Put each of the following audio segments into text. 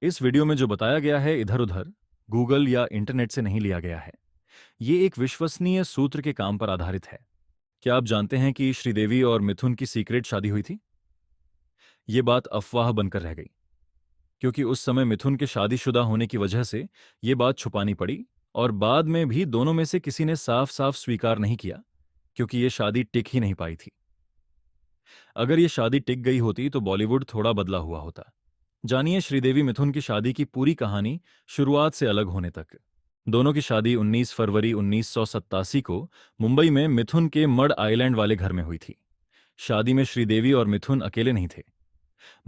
इस वीडियो में जो बताया गया है इधर उधर गूगल या इंटरनेट से नहीं लिया गया है। ये एक विश्वसनीय सूत्र के काम पर आधारित है। क्या आप जानते हैं कि श्रीदेवी और मिथुन की सीक्रेट शादी हुई थी? ये बात अफवाह बनकर रह गई, क्योंकि उस समय मिथुन के शादीशुदा होने की वजह से ये बात छुपानी पड़ी। और बाद में भी दोनों में से किसी ने साफ साफ स्वीकार नहीं किया, क्योंकि ये शादी टिक ही नहीं पाई थी। अगर ये शादी टिक गई होती तो बॉलीवुड थोड़ा बदला हुआ होता। जानिए श्रीदेवी मिथुन की शादी की पूरी कहानी, शुरुआत से अलग होने तक। दोनों की शादी 19 फरवरी 1987 को मुंबई में मिथुन के मड आइलैंड वाले घर में हुई थी। शादी में श्रीदेवी और मिथुन अकेले नहीं थे।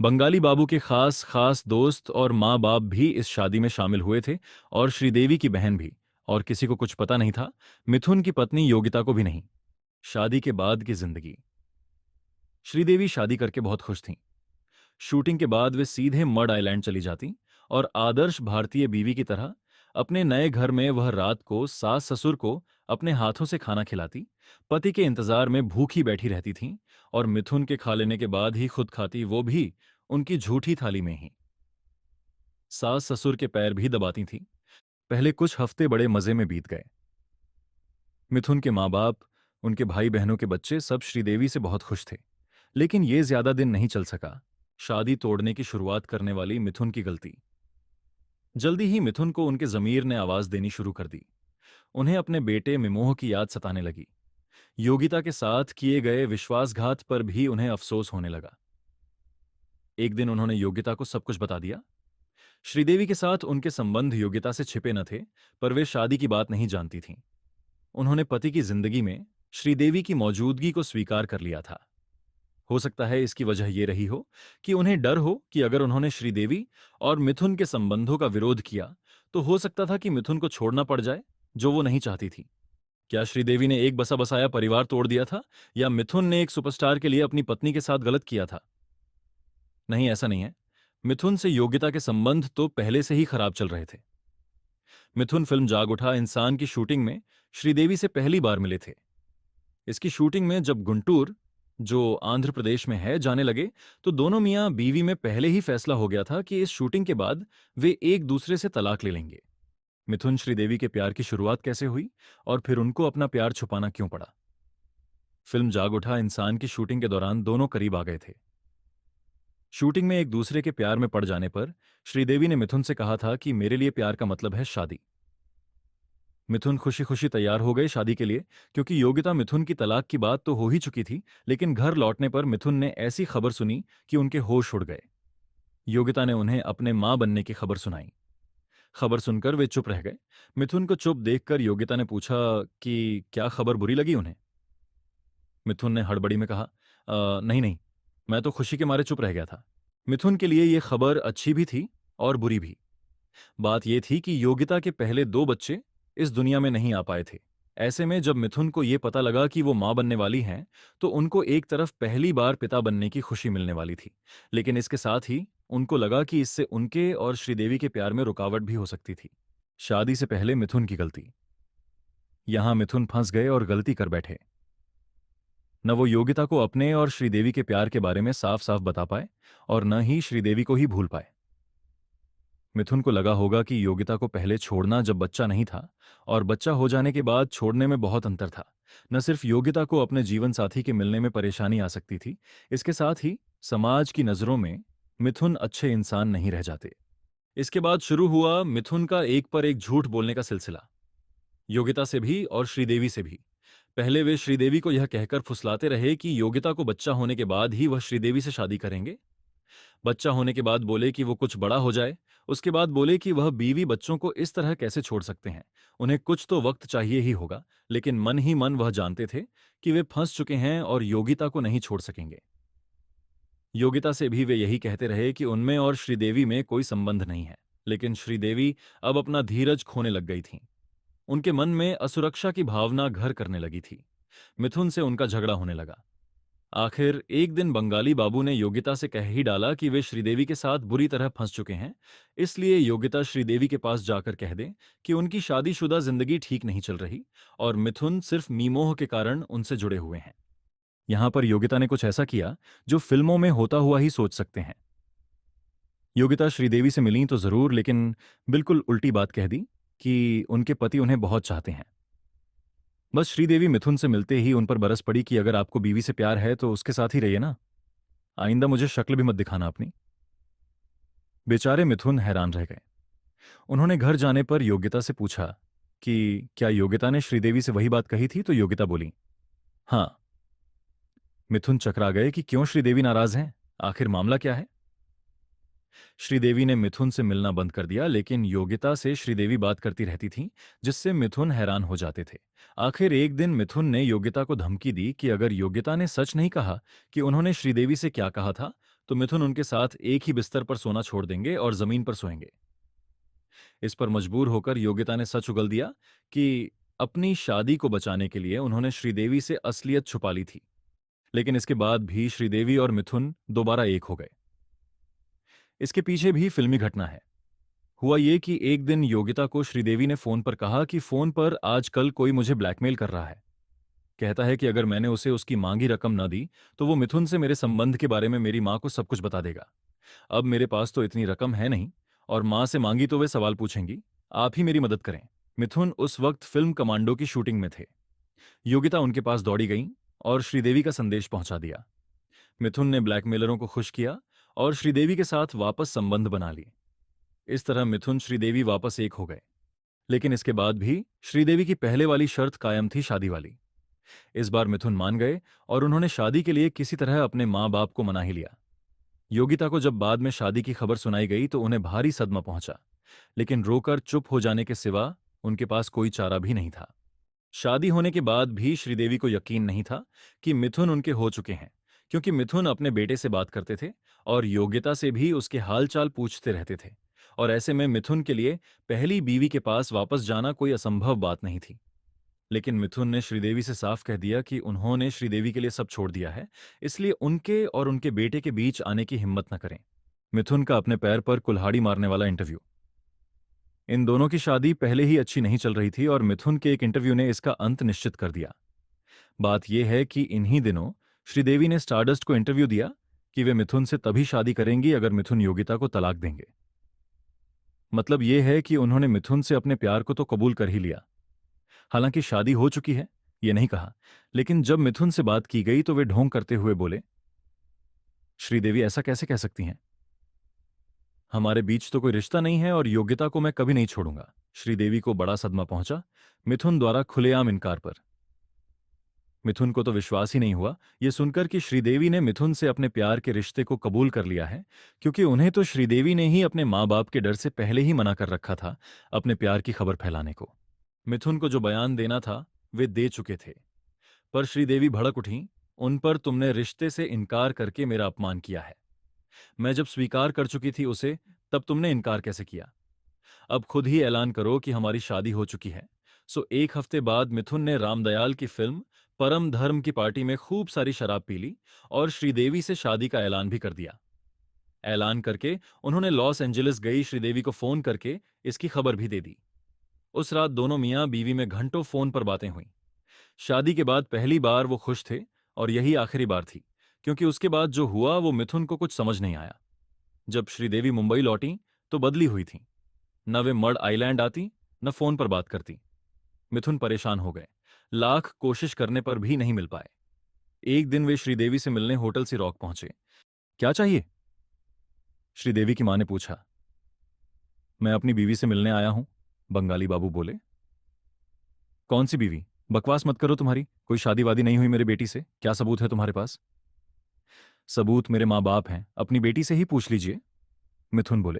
बंगाली बाबू के खास खास दोस्त और माँ बाप भी इस शादी में शामिल हुए थे, और श्रीदेवी की बहन भी। और किसी को कुछ पता नहीं था, मिथुन की पत्नी योगिता को भी नहीं। शादी के बाद की जिंदगी। श्रीदेवी शादी करके बहुत खुश थीं। शूटिंग के बाद वे सीधे मड आइलैंड चली जाती, और आदर्श भारतीय बीवी की तरह अपने नए घर में वह रात को सास ससुर को अपने हाथों से खाना खिलाती, पति के इंतजार में भूखी बैठी रहती थीं, और मिथुन के खा लेने के बाद ही खुद खाती, वो भी उनकी झूठी थाली में ही। सास ससुर के पैर भी दबाती थीं। पहले कुछ हफ्ते बड़े मजे में बीत गए। मिथुन के माँ बाप, उनके भाई बहनों के बच्चे सब श्रीदेवी से बहुत खुश थे। लेकिन ये ज्यादा दिन नहीं चल सका। शादी तोड़ने की शुरुआत करने वाली मिथुन की गलती। जल्दी ही मिथुन को उनके जमीर ने आवाज देनी शुरू कर दी। उन्हें अपने बेटे मिमोह की याद सताने लगी। योगिता के साथ किए गए विश्वासघात पर भी उन्हें अफसोस होने लगा। एक दिन उन्होंने योगिता को सब कुछ बता दिया। श्रीदेवी के साथ उनके संबंध योगिता से छिपे न थे, पर वे शादी की बात नहीं जानती थीं। उन्होंने पति की जिंदगी में श्रीदेवी की मौजूदगी को स्वीकार कर लिया था। हो सकता है इसकी वजह यह रही हो कि उन्हें डर हो कि अगर उन्होंने श्रीदेवी और मिथुन के संबंधों का विरोध किया तो हो सकता था कि मिथुन को छोड़ना पड़ जाए, जो वो नहीं चाहती थी। क्या श्रीदेवी ने एक बसा बसाया परिवार तोड़ दिया था, या मिथुन ने एक सुपरस्टार के लिए अपनी पत्नी के साथ गलत किया था? नहीं, ऐसा नहीं है। मिथुन से योग्यता के संबंध तो पहले से ही खराब चल रहे थे। मिथुन फिल्म जाग उठा इंसान की शूटिंग में श्रीदेवी से पहली बार मिले थे। इसकी शूटिंग में जब गुंटूर, जो आंध्र प्रदेश में है, जाने लगे, तो दोनों मियां बीवी में पहले ही फैसला हो गया था कि इस शूटिंग के बाद वे एक दूसरे से तलाक ले लेंगे। मिथुन श्रीदेवी के प्यार की शुरुआत कैसे हुई, और फिर उनको अपना प्यार छुपाना क्यों पड़ा? फिल्म जाग उठा इंसान की शूटिंग के दौरान दोनों करीब आ गए थे। शूटिंग में एक दूसरे के प्यार में पड़ जाने पर श्रीदेवी ने मिथुन से कहा था कि मेरे लिए प्यार का मतलब है शादी। मिथुन खुशी खुशी तैयार हो गए शादी के लिए, क्योंकि योगिता मिथुन की तलाक की बात तो हो ही चुकी थी। लेकिन घर लौटने पर मिथुन ने ऐसी खबर सुनी कि उनके होश उड़ गए। योगिता ने उन्हें अपने मां बनने की खबर सुनाई। खबर सुनकर वे चुप रह गए। मिथुन को चुप देखकर योगिता ने पूछा कि क्या खबर बुरी लगी उन्हें?" मिथुन ने हड़बड़ी में कहा, नहीं नहीं, मैं तो खुशी के मारे चुप रह गया था।" मिथुन के लिए यह खबर अच्छी भी थी और बुरी भी। बात यह थी कि योगिता के पहले दो बच्चे इस दुनिया में नहीं आ पाए थे। ऐसे में जब मिथुन को यह पता लगा कि वो मां बनने वाली हैं, तो उनको एक तरफ पहली बार पिता बनने की खुशी मिलने वाली थी, लेकिन इसके साथ ही उनको लगा कि इससे उनके और श्रीदेवी के प्यार में रुकावट भी हो सकती थी। शादी से पहले मिथुन की गलती। यहां मिथुन फंस गए और गलती कर बैठे। न वो योगिता को अपने और श्रीदेवी के प्यार के बारे में साफ साफ बता पाए, और न ही श्रीदेवी को ही भूल पाए। मिथुन को लगा होगा कि योगिता को पहले छोड़ना जब बच्चा नहीं था, और बच्चा हो जाने के बाद छोड़ने में बहुत अंतर था। न सिर्फ योगिता को अपने जीवन साथी के मिलने में परेशानी आ सकती थी, इसके साथ ही समाज की नजरों में मिथुन अच्छे इंसान नहीं रह जाते। इसके बाद शुरू हुआ मिथुन का एक पर एक झूठ बोलने का सिलसिला, योगिता से भी और श्रीदेवी से भी। पहले वे श्रीदेवी को यह कहकर फुसलाते रहे कि योगिता को बच्चा होने के बाद ही वह श्रीदेवी से शादी करेंगे। बच्चा होने के बाद बोले कि वो कुछ बड़ा हो जाए। उसके बाद बोले कि वह बीवी बच्चों को इस तरह कैसे छोड़ सकते हैं, उन्हें कुछ तो वक्त चाहिए ही होगा। लेकिन मन ही मन वह जानते थे कि वे फंस चुके हैं और योगिता को नहीं छोड़ सकेंगे। योगिता से भी वे यही कहते रहे कि उनमें और श्रीदेवी में कोई संबंध नहीं है। लेकिन श्रीदेवी अब अपना धीरज खोने लग गई थीं। उनके मन में असुरक्षा की भावना घर करने लगी थी। मिथुन से उनका झगड़ा होने लगा। आखिर एक दिन बंगाली बाबू ने योगिता से कह ही डाला कि वे श्रीदेवी के साथ बुरी तरह फंस चुके हैं, इसलिए योगिता श्रीदेवी के पास जाकर कह दें कि उनकी शादीशुदा जिंदगी ठीक नहीं चल रही, और मिथुन सिर्फ मीमोह के कारण उनसे जुड़े हुए हैं। यहां पर योगिता ने कुछ ऐसा किया जो फिल्मों में होता हुआ ही सोच सकते हैं। योगिता श्रीदेवी से मिलीं तो जरूर, लेकिन बिल्कुल उल्टी बात कह दी कि उनके पति उन्हें बहुत चाहते हैं। बस श्रीदेवी मिथुन से मिलते ही उन पर बरस पड़ी कि अगर आपको बीवी से प्यार है तो उसके साथ ही रहिए ना, आइंदा मुझे शक्ल भी मत दिखाना अपनी। बेचारे मिथुन हैरान रह गए। उन्होंने घर जाने पर योगिता से पूछा कि क्या योगिता ने श्रीदेवी से वही बात कही थी, तो योगिता बोली, हाँ। मिथुन चकरा गए कि क्यों श्रीदेवी नाराज हैं, आखिर मामला क्या है। श्रीदेवी ने मिथुन से मिलना बंद कर दिया, लेकिन योगिता से श्रीदेवी बात करती रहती थी, जिससे मिथुन हैरान हो जाते थे। आखिर एक दिन मिथुन ने योगिता को धमकी दी कि अगर योगिता ने सच नहीं कहा कि उन्होंने श्रीदेवी से क्या कहा था, तो मिथुन उनके साथ एक ही बिस्तर पर सोना छोड़ देंगे और जमीन पर सोएंगे। इस पर मजबूर होकर योगिता ने सच उगल दिया कि अपनी शादी को बचाने के लिए उन्होंने श्रीदेवी से असलियत छुपा ली थी। लेकिन इसके बाद भी श्रीदेवी और मिथुन दोबारा एक हो गए। इसके पीछे भी फिल्मी घटना है। हुआ ये कि एक दिन योगिता को श्रीदेवी ने फोन पर कहा कि फोन पर आजकल कोई मुझे ब्लैकमेल कर रहा है। कहता है कि अगर मैंने उसे उसकी मांगी रकम न दी तो वो मिथुन से मेरे संबंध के बारे में मेरी मां को सब कुछ बता देगा। अब मेरे पास तो इतनी रकम है नहीं, और मां से मांगी तो वे सवाल पूछेंगी। आप ही मेरी मदद करें। मिथुन उस वक्त फिल्म कमांडो की शूटिंग में थे। योगिता उनके पास दौड़ी गई और श्रीदेवी का संदेश पहुंचा दिया। मिथुन ने ब्लैकमेलरों को खुश किया और श्रीदेवी के साथ वापस संबंध बना लिए। इस तरह मिथुन श्रीदेवी वापस एक हो गए। लेकिन इसके बाद भी श्रीदेवी की पहले वाली शर्त कायम थी, शादी वाली। इस बार मिथुन मान गए और उन्होंने शादी के लिए किसी तरह अपने मां बाप को मना ही लिया। योगिता को जब बाद में शादी की खबर सुनाई गई तो उन्हें भारी सदमा पहुंचा, लेकिन रोकर चुप हो जाने के सिवा उनके पास कोई चारा भी नहीं था। शादी होने के बाद भी श्रीदेवी को यकीन नहीं था कि मिथुन उनके हो चुके हैं, क्योंकि मिथुन अपने बेटे से बात करते थे और योगिता से भी उसके हालचाल पूछते रहते थे। और ऐसे में मिथुन के लिए पहली बीवी के पास वापस जाना कोई असंभव बात नहीं थी। लेकिन मिथुन ने श्रीदेवी से साफ कह दिया कि उन्होंने श्रीदेवी के लिए सब छोड़ दिया है, इसलिए उनके और उनके बेटे के बीच आने की हिम्मत न करें। मिथुन का अपने पैर पर कुल्हाड़ी मारने वाला इंटरव्यू। इन दोनों की शादी पहले ही अच्छी नहीं चल रही थी और मिथुन के एक इंटरव्यू ने इसका अंत निश्चित कर दिया। बात यह है कि इन्हीं दिनों श्रीदेवी ने स्टारडस्ट को इंटरव्यू दिया कि वे मिथुन से तभी शादी करेंगी अगर मिथुन योगिता को तलाक देंगे। मतलब यह है कि उन्होंने मिथुन से अपने प्यार को तो कबूल कर ही लिया। हालांकि शादी हो चुकी है, ये नहीं कहा, लेकिन जब मिथुन से बात की गई तो वे ढोंग करते हुए बोले, श्रीदेवी ऐसा कैसे कह सकती हैं? हमारे बीच तो कोई रिश्ता नहीं है और योग्यता को मैं कभी नहीं छोड़ूंगा। श्रीदेवी को बड़ा सदमा पहुंचा मिथुन द्वारा खुलेआम इनकार पर। मिथुन को तो विश्वास ही नहीं हुआ यह सुनकर कि श्रीदेवी ने मिथुन से अपने प्यार के रिश्ते को कबूल कर लिया है, क्योंकि उन्हें तो श्रीदेवी ने ही अपने मां बाप के डर से पहले ही मना कर रखा था अपने प्यार की खबर फैलाने को। मिथुन को जो बयान देना था वे दे चुके थे, पर श्रीदेवी भड़क उठी। उन पर तुमने रिश्ते से इनकार करके मेरा अपमान किया है। मैं जब स्वीकार कर चुकी थी उसे, तब तुमने इनकार कैसे किया? अब खुद ही ऐलान करो कि हमारी शादी हो चुकी है। सो एक हफ्ते बाद मिथुन ने रामदयाल की फिल्म परम धर्म की पार्टी में खूब सारी शराब पी ली और श्रीदेवी से शादी का ऐलान भी कर दिया। ऐलान करके उन्होंने लॉस एंजलिस गई श्रीदेवी को फोन करके इसकी खबर भी दे दी। उस रात दोनों मियां बीवी में घंटों फोन पर बातें हुईं। शादी के बाद पहली बार वो खुश थे और यही आखिरी बार थी, क्योंकि उसके बाद जो हुआ वो मिथुन को कुछ समझ नहीं आया। जब श्रीदेवी मुंबई लौटी तो बदली हुई थी। न वे मड आइलैंड आती, न फोन पर बात करती। मिथुन परेशान हो गए। लाख कोशिश करने पर भी नहीं मिल पाए। एक दिन वे श्रीदेवी से मिलने होटल सी रॉक पहुंचे। क्या चाहिए? श्रीदेवी की मां ने पूछा। मैं अपनी बीवी से मिलने आया हूं, बंगाली बाबू बोले। कौन सी बीवी? बकवास मत करो, तुम्हारी कोई शादी वादी नहीं हुई मेरी बेटी से। क्या सबूत है तुम्हारे पास? सबूत मेरे माँ बाप हैं, अपनी बेटी से ही पूछ लीजिए, मिथुन बोले।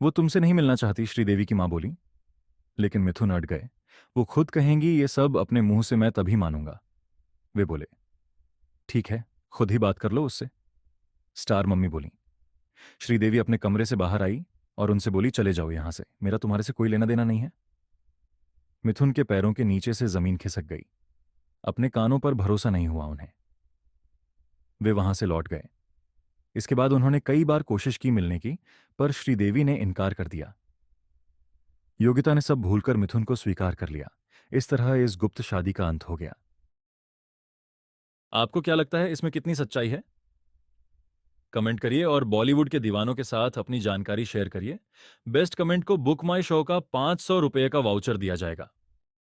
वो तुमसे नहीं मिलना चाहती, श्रीदेवी की मां बोली। लेकिन मिथुन अड़ गए। वो खुद कहेंगी ये सब अपने मुंह से, मैं तभी मानूंगा। वे बोले, ठीक है, खुद ही बात कर लो उससे, स्टार मम्मी बोली। श्रीदेवी अपने कमरे से बाहर आई और उनसे बोली, चले जाओ यहां से, मेरा तुम्हारे से कोई लेना देना नहीं है। मिथुन के पैरों के नीचे से जमीन खिसक गई। अपने कानों पर भरोसा नहीं हुआ उन्हें। वे वहां से लौट गए। इसके बाद उन्होंने कई बार कोशिश की मिलने की, पर श्रीदेवी ने इनकार कर दिया। योगिता ने सब भूलकर मिथुन को स्वीकार कर लिया। इस तरह इस गुप्त शादी का अंत हो गया। आपको क्या लगता है इसमें कितनी सच्चाई है? कमेंट करिए और बॉलीवुड के दीवानों के साथ अपनी जानकारी शेयर करिए। बेस्ट कमेंट को बुक माई शो का ₹500 का वाउचर दिया जाएगा।